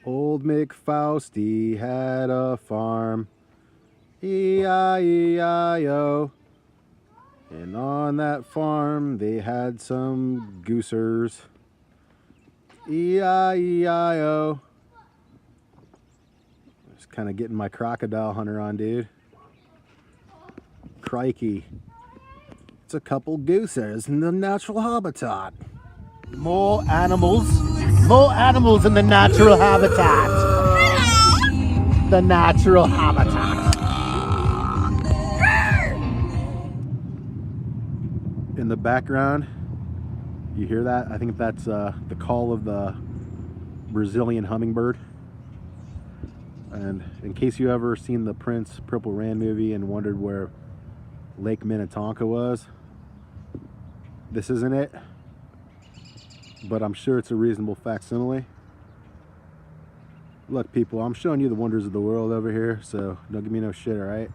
Old McFausty had a farm, E-I-E-I-O. And on that farm they had some goosers, E-I-E-I-O. Just kind of getting my crocodile hunter on, dude. Crikey. It's a couple goosers in the natural habitat. More animals in the natural habitat. The natural habitat. In the background, you hear that? I think that's the call of the Brazilian hummingbird. And in case you ever seen the Prince Purple Rain movie and wondered where Lake Minnetonka was, this isn't it, but I'm sure it's a reasonable facsimile. Look, people, I'm showing you the wonders of the world over here, so don't give me no shit, all right?